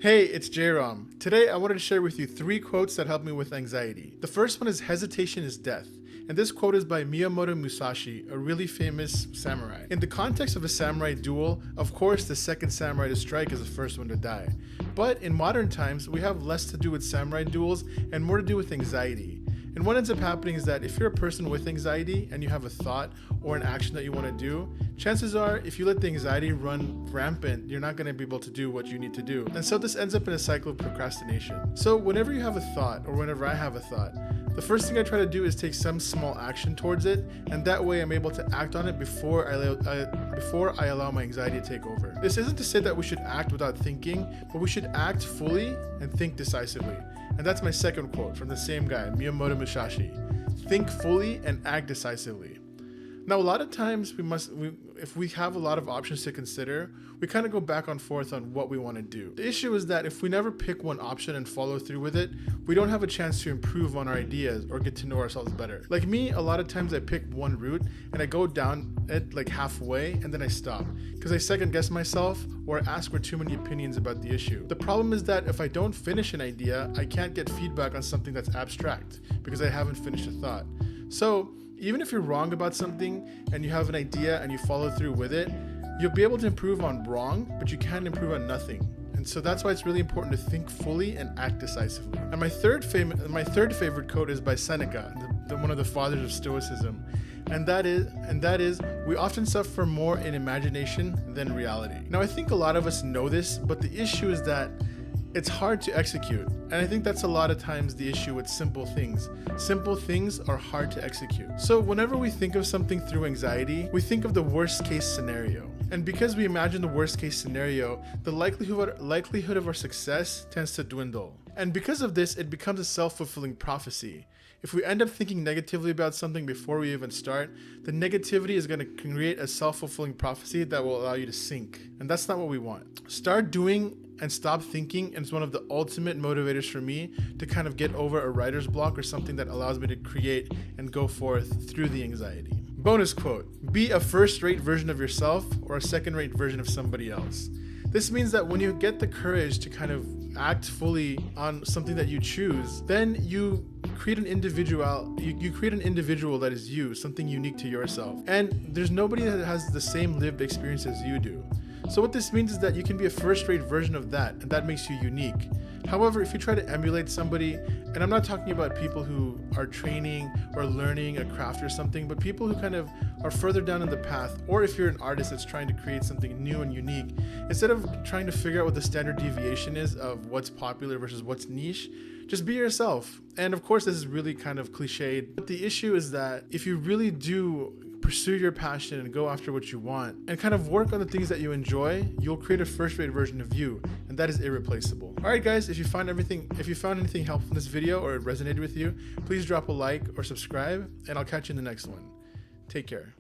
Hey, it's J-Rom. Today I wanted to share with you 3 quotes that help me with anxiety. The first one is "Hesitation is death." And this quote is by Miyamoto Mushashi, a really famous samurai. In the context of a samurai duel, of course the second samurai to strike is the first one to die. But in modern times, we have less to do with samurai duels and more to do with anxiety. And what ends up happening is that if you're a person with anxiety and you have a thought or an action that you want to do, chances are if you let the anxiety run rampant, you're not going to be able to do what you need to do. And so this ends up in a cycle of procrastination. So whenever you have a thought, or whenever I have a thought, the first thing I try to do is take some small action towards it, and that way I'm able to act on it before I allow my anxiety to take over. This isn't to say that we should act without thinking, but we should act fully and think decisively. And that's my second quote from the same guy, Miyamoto Mushashi. Think fully and act decisively. Now, a lot of times if we have a lot of options to consider, we kind of go back and forth on what we want to do. The issue is that if we never pick one option and follow through with it, we don't have a chance to improve on our ideas or get to know ourselves better. Like me, a lot of times I pick one route and I go down it like halfway and then I stop because I second guess myself or ask for too many opinions about the issue. The problem is that if I don't finish an idea, I can't get feedback on something that's abstract because I haven't finished a thought. So even if you're wrong about something and you have an idea and you follow through with it, you'll be able to improve on wrong, but you can't improve on nothing. And so that's why it's really important to think fully and act decisively. And my third favorite quote is by Seneca, one of the fathers of Stoicism. And that is, we often suffer more in imagination than reality. Now, I think a lot of us know this, but the issue is that it's hard to execute. And I think that's a lot of times the issue with simple things. Simple things are hard to execute. So whenever we think of something through anxiety, we think of the worst case scenario. And because we imagine the worst case scenario, the likelihood of our success tends to dwindle. And because of this, it becomes a self-fulfilling prophecy. If we end up thinking negatively about something before we even start, the negativity is going to create a self-fulfilling prophecy that will allow you to sink. And that's not what we want. Start doing and stop thinking, and it's one of the ultimate motivators for me to kind of get over a writer's block or something that allows me to create and go forth through the anxiety. Bonus quote: be a first-rate version of yourself or a second-rate version of somebody else. This means that when you get the courage to kind of act fully on something that you choose, then you create an individual that is you, something unique to yourself. And there's nobody that has the same lived experience as you do. So what this means is that you can be a first-rate version of that, and that makes you unique. However, if you try to emulate somebody, and I'm not talking about people who are training or learning a craft or something, but people who kind of are further down in the path, or if you're an artist that's trying to create something new and unique, instead of trying to figure out what the standard deviation is of what's popular versus what's niche, just be yourself. And of course, this is really kind of cliched, but the issue is that if you really do pursue your passion and go after what you want and kind of work on the things that you enjoy, you'll create a first-rate version of you, and that is irreplaceable. All right, guys, if you found anything helpful in this video or it resonated with you, please drop a like or subscribe, and I'll catch you in the next one. Take care.